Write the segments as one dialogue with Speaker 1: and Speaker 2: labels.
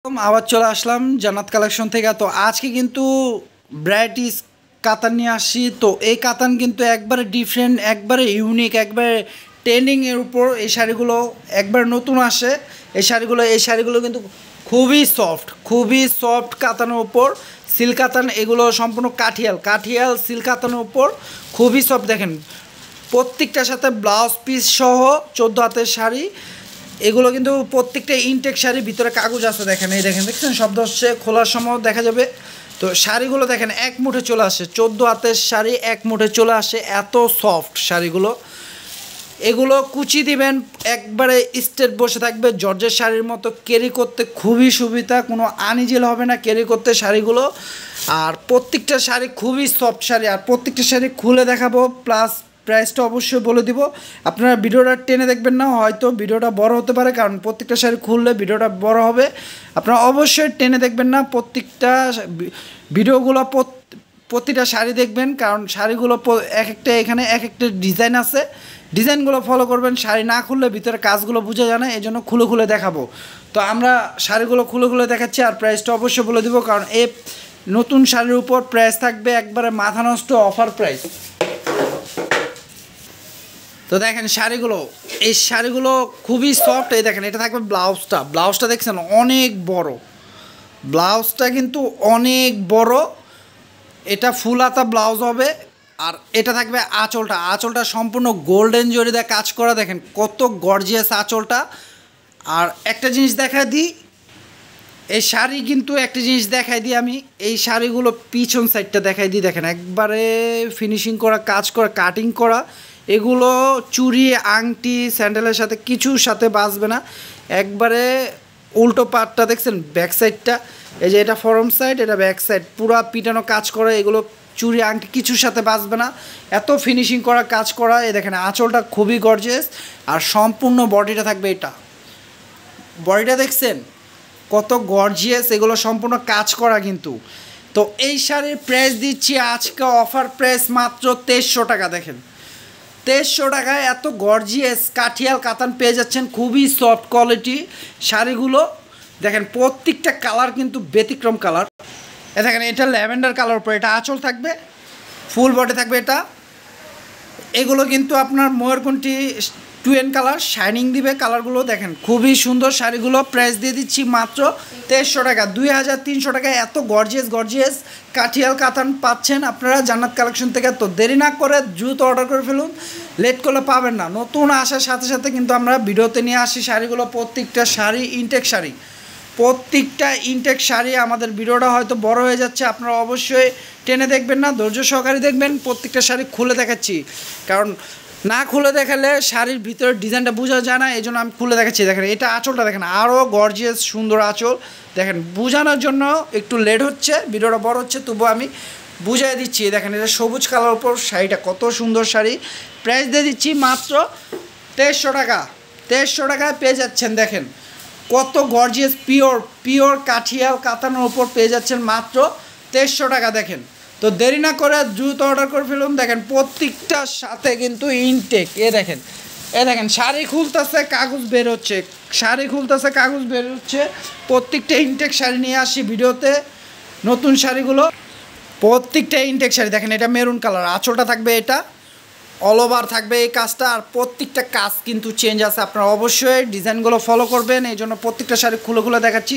Speaker 1: আবার চলে আসলাম জান্নাত কালেকশন থেকে। তো আজকে কিন্তু ভ্যারাইটিস কাতান নিয়ে আসি। তো এই কাতান কিন্তু একবারে ডিফারেন্ট, একবারে ইউনিক, একবারে ট্রেন্ডিংয়ের উপর এই শাড়িগুলো একবার নতুন আসে। এই শাড়িগুলো কিন্তু খুবই সফট কাতানের উপর সিল্ক কাতান। এগুলো সম্পূর্ণ কাঠিয়াল সিল্ক কাতানের উপর খুবই সফট। দেখেন প্রত্যেকটার সাথে ব্লাউজ পিস সহ 14 হাতের শাড়ি। এগুলো কিন্তু প্রত্যেকটা ইনটেক শাড়ি, ভিতরে কাগজ আছে। দেখেন দেখছেন শব্দ হচ্ছে, খোলার সময় দেখা যাবে। তো শাড়িগুলো দেখেন এক মুঠে চলে আসে, 14 হাতের শাড়ি এক মুঠে চলে আসে, এত সফট শাড়িগুলো। এগুলো কুচি দিবেন একবারে স্ট্রেট বসে থাকবে, জর্জের শাড়ির মতো। ক্যারি করতে খুবই সুবিধা, কোনো আনইজিল হবে না ক্যারি করতে শাড়িগুলো। আর প্রত্যেকটা শাড়ি খুবই সফট শাড়ি, আর প্রত্যেকটা শাড়ি খুলে দেখাবো, প্লাস প্রাইসটা অবশ্যই বলে দিব। আপনারা ভিডিওটা টেনে দেখবেন না, হয়তো ভিডিওটা বড় হতে পারে, কারণ প্রত্যেকটা শাড়ি খুললে ভিডিওটা বড় হবে। আপনারা অবশ্যই টেনে দেখবেন না, প্রত্যেকটা ভিডিওগুলো প্রতিটা শাড়ি দেখবেন, কারণ শাড়িগুলো এক একটা এখানে এক একটা ডিজাইন আছে। ডিজাইনগুলো ফলো করবেন, শাড়ি না খুললে ভিতরে কাজগুলো বোঝা যায় না, এই জন্য খুলে দেখাবো। তো আমরা শাড়িগুলো খুলে দেখাচ্ছি, আর প্রাইসটা অবশ্যই বলে দিব, কারণ এই নতুন শাড়ির উপর প্রাইস থাকবে একবারে মাথা নষ্ট অফার প্রাইস। তো দেখেন এই শাড়িগুলো খুবই সফট। এই দেখেন এটা থাকবে ব্লাউজটা দেখছেন অনেক বড়, ব্লাউজটা কিন্তু অনেক বড়। এটা ফুল হাতা ব্লাউজ হবে। আর এটা থাকবে আঁচলটা সম্পূর্ণ গোল্ডেন জরি দিয়ে কাজ করা। দেখেন কত গর্জিয়াস আঁচলটা। আর একটা জিনিস দেখাই দিই, এই শাড়ি কিন্তু একটা জিনিস দেখাই দিই আমি, এই শাড়িগুলো পিছন সাইডটা দেখাই দিই। দেখেন একবারে ফিনিশিং করা, কাজ করা, কাটিং করা। এগুলো চুড়ি আংটি স্যান্ডেলের সাথে কিছুর সাথে বাজবে না। একবারে উল্টো পাটটা দেখছেন, ব্যাক সাইডটা, এই যে এটা ফরম সাইড, এটা ব্যাক সাইড, পুরা পিটানো কাজ করা। এগুলো চুড়ি আংটি কিছুর সাথে বাজবে না, এত ফিনিশিং করা কাজ করা। এই দেখেন আঁচলটা খুবই গর্জিয়াস, আর সম্পূর্ণ বডিটা থাকবে এটা। বডিটা দেখছেন কত গর্জিয়াস, এগুলো সম্পূর্ণ কাজ করা কিন্তু। তো এই শাড়ির প্রাইস দিচ্ছি আজকে অফার প্রাইস মাত্র 2300 টাকা। দেখেন 2300 টাকায় এত গর্জিয়াস কাঠিয়াল কাতান পেয়ে যাচ্ছেন, খুবই সফট কোয়ালিটি শাড়িগুলো। দেখেন প্রত্যেকটা কালার কিন্তু ব্যতিক্রম কালার। দেখেন এটা ল্যাভেন্ডার কালার উপর এটা আঁচল থাকবে, ফুল বডি থাকবে এটা। এগুলো কিন্তু আপনার ময়ূরকণ্ঠী টুয়েন কালার, শাইনিং দিবে কালারগুলো। দেখেন খুবই সুন্দর শাড়িগুলো, প্রাইস দিয়ে দিচ্ছি মাত্র 2300 টাকা। 2300 টাকায় এত গর্জিয়াস কাঠিয়াল কাতান পাচ্ছেন আপনারা জান্নাত কালেকশন থেকে। তো দেরি না করে দ্রুত অর্ডার করে ফেলুন, লেট করলে পাবেন না। নতুন আসার সাথে সাথে কিন্তু আমরা ভিডিওতে নিয়ে আসি শাড়িগুলো, প্রত্যেকটা শাড়ি ইনটেক শাড়ি। আমাদের ভিডিওটা হয়তো বড় হয়ে যাচ্ছে, আপনারা অবশ্যই টেনে দেখবেন না, ধৈর্য সহকারে দেখবেন। প্রত্যেকটা শাড়ি খুলে দেখাচ্ছি, কারণ না খুলে দেখালে শাড়ির ভিতরে ডিজাইনটা বোঝা যায় না, এই জন্য আমি খুলে দেখাচ্ছি। দেখেন এটা আঁচলটা দেখেন, আরও গর্জিয়াস সুন্দর আঁচল। দেখেন বোঝানোর জন্য একটু লেট হচ্ছে, ভিডিওটা বড় হচ্ছে, তবুও আমি বুঝাই দিচ্ছি। দেখেন এটা সবুজ কালার উপর শাড়িটা, কত সুন্দর শাড়ি। প্রাইস দিয়ে দিচ্ছি মাত্র 2300 টাকা। 2300 টাকায় পেয়ে যাচ্ছেন। দেখেন কত গর্জিয়াস পিওর কাঠিয়াল কাতানের উপর পেয়ে যাচ্ছেন মাত্র 2300 টাকা। দেখেন তো দেরি না করে দ্রুত অর্ডার করে ফেলুন। দেখেন প্রত্যেকটার সাথে কিন্তু ইনটেক। দেখেন শাড়ি খুলতেছে কাগজ বের হচ্ছে, প্রত্যেকটা ইনটেক শাড়ি নিয়ে আসি ভিডিওতে। নতুন শাড়িগুলো প্রত্যেকটা ইনটেক শাড়ি। দেখেন এটা মেরুন কালার, আঁচলটা থাকবে এটা, অল ওভার থাকবে এই কাজটা। আর প্রত্যেকটা কাজ কিন্তু চেঞ্জ আছে, আপনারা অবশ্যই ডিজাইনগুলো ফলো করবেন। এই জন্য প্রত্যেকটা শাড়ি খুলে দেখাচ্ছি,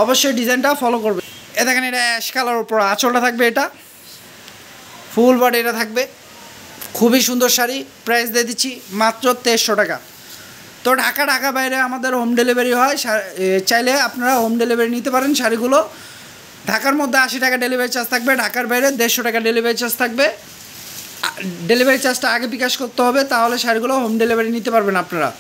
Speaker 1: অবশ্যই ডিজাইনটা ফলো করবেন। দেখেন এটা অ্যাশ কালার উপর আঁচলটা থাকবে, এটা ফুল বডি এটা থাকবে, খুবই সুন্দর শাড়ি। প্রাইস দিয়ে দিচ্ছি মাত্র 2300 টাকা। তো ঢাকা বাইরে আমাদের হোম ডেলিভারি হয়, চাইলে আপনারা হোম ডেলিভারি নিতে পারেন শাড়িগুলো। ঢাকার মধ্যে 80 টাকা ডেলিভারি চার্জ থাকবে, ঢাকার বাইরে 150 টাকা ডেলিভারি চার্জ থাকবে। ডেলিভারি চার্জটা আগে বিকাশ করতে হবে, তাহলে শাড়িগুলো হোম ডেলিভারি নিতে পারবেন আপনারা।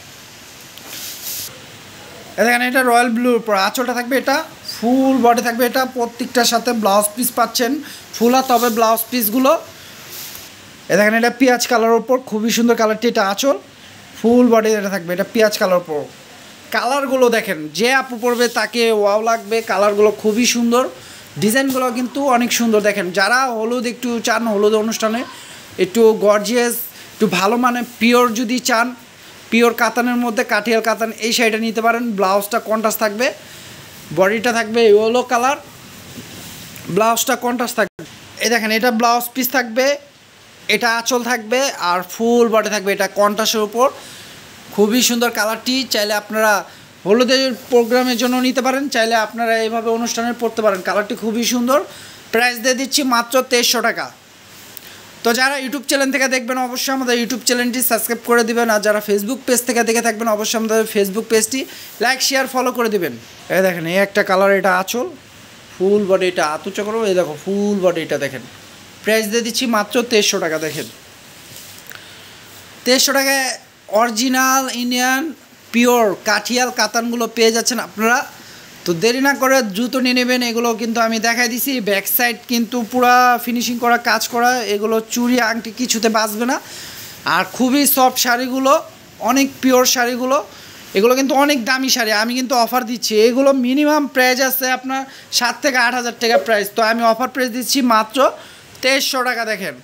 Speaker 1: দেখেন এটা রয়্যাল ব্লুর উপর আঁচলটা থাকবে, এটা ফুল বডি থাকবে, এটা প্রত্যেকটার সাথে ব্লাউজ পিস পাচ্ছেন ফুলা, তবে ব্লাউজ পিসগুলো। দেখেন এটা পেঁয়াজ কালার উপর, খুবই সুন্দর কালারটি। এটা আঁচল, ফুল বডি এটা থাকবে, এটা পেঁয়াজ কালার উপর। কালারগুলো দেখেন, যে আপু পরবে তাকে ওয়াও লাগবে, কালারগুলো খুবই সুন্দর, ডিজাইনগুলো কিন্তু অনেক সুন্দর। দেখেন যারা হলুদ একটু চান, হলুদ অনুষ্ঠানে একটু গর্জিয়াস, একটু ভালো মানে পিওর যদি চান, পিওর কাতানের মধ্যে কাঠিয়াল কাতান, এই শাড়িটা নিতে পারেন। ব্লাউজটা কন্ট্রাস্ট থাকবে, বডিটা থাকবে ইয়েলো কালার, ব্লাউজটা কন্ট্রাস্ট থাকবে। এই দেখেন এটা ব্লাউজ পিস থাকবে, এটা আঁচল থাকবে, আর ফুল বডি থাকবে এটা কন্ট্রাস্টের উপর। খুবই সুন্দর কালারটি, চাইলে আপনারা হলুদের প্রোগ্রামের জন্য নিতে পারেন, চাইলে আপনারা এইভাবে অনুষ্ঠানে পরতে পারেন। কালারটি খুবই সুন্দর। প্রাইস দিয়ে দিচ্ছি মাত্র 2300 টাকা। তো যারা ইউটিউব চ্যানেল থেকে দেখবেন অবশ্যই আমাদের ইউটিউব চ্যানেলটি সাবস্ক্রাইব করে দিবেন, আর যারা ফেসবুক পেজ থেকে দেখে থাকবেন অবশ্যই আমাদের ফেসবুক পেজটি লাইক শেয়ার ফলো করে দিবেন। এই দেখেন এই একটা কালার, এটা আঁচল, ফুল বডি, এটা আতুচা করবো, এই দেখো ফুল বডি, এটা দেখেন। প্রাইস দিয়ে দিচ্ছি মাত্র 2300 টাকা। দেখেন 2300 টাকায় অরিজিনাল ইন্ডিয়ান পিওর কাঠিয়াল কাতানগুলো পেয়ে যাচ্ছেন আপনারা। তো দেরি না করে দ্রুত নিয়ে নেবেন। এগুলো কিন্তু আমি দেখাই দিছি, ব্যাক সাইড কিন্তু পুরা ফিনিশিং করা, কাজ করা, এগুলো চুড়ি আংটি কিছুতে বাঁচবে না। আর খুবই সফট শাড়িগুলো, অনেক পিওর শাড়িগুলো, এগুলো কিন্তু অনেক দামি শাড়ি। আমি কিন্তু অফার দিচ্ছি, এগুলো মিনিমাম প্রাইস আছে আপনার 7 থেকে 8000 টাকা প্রাইস। তো আমি অফার প্রাইস দিচ্ছি মাত্র 2300 টাকা। দেখেন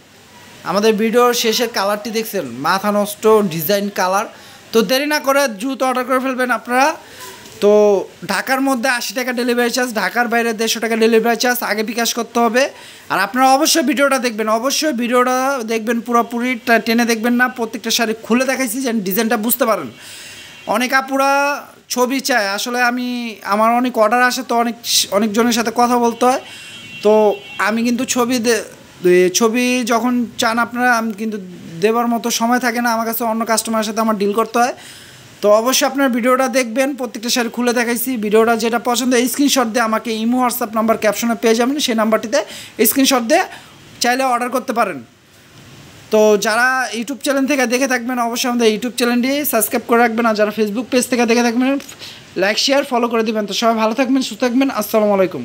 Speaker 1: আমাদের ভিডিওর শেষের কালারটি দেখছেন, মাথা নষ্ট ডিজাইন কালার। তো দেরি না করে দ্রুত অর্ডার করে ফেলবেন আপনারা। তো ঢাকার মধ্যে 80 টাকা ডেলিভারি চার্জ, ঢাকার বাইরে 150 টাকা ডেলিভারি চার্জ আগে বিকাশ করতে হবে। আর আপনারা অবশ্যই ভিডিওটা দেখবেন, অবশ্যই ভিডিওটা দেখবেন, পুরোপুরি টেনে দেখবেন না। প্রত্যেকটা শাড়ি খুলে দেখাইছি যেন ডিজাইনটা বুঝতে পারেন। অনেক আপুরা ছবি চায়, আসলে আমার অনেক অর্ডার আসে, তো অনেকজনের সাথে কথা বলতে হয়। তো আমি কিন্তু ছবি যখন চান আপনারা, আমি কিন্তু দেওয়ার মতো সময় থাকে না আমার কাছে, অন্য কাস্টমারের সাথে আমার ডিল করতে হয়। তো অবশ্যই আপনার ভিডিওটা দেখবেন, প্রত্যেকটা শাড়ি খুলে দেখাইছি। ভিডিওটা যেটা পছন্দ স্ক্রিনশট দিয়ে আমাকে ইমো হোয়াটসঅ্যাপ নাম্বার ক্যাপশনে পেয়ে যাবেন, সেই নাম্বারটিতে স্ক্রিনশট দিয়ে চাইলে অর্ডার করতে পারেন। তো যারা ইউটিউব চ্যানেল থেকে দেখে থাকবেন অবশ্যই আমাদের ইউটিউব চ্যানেলটি সাবস্ক্রাইব করে রাখবেন, আর যারা ফেসবুক পেজ থেকে দেখে থাকবেন লাইক শেয়ার ফলো করে দিবেন। তো সবাই ভালো থাকবেন, সুস্থ থাকবেন, আসসালামু আলাইকুম।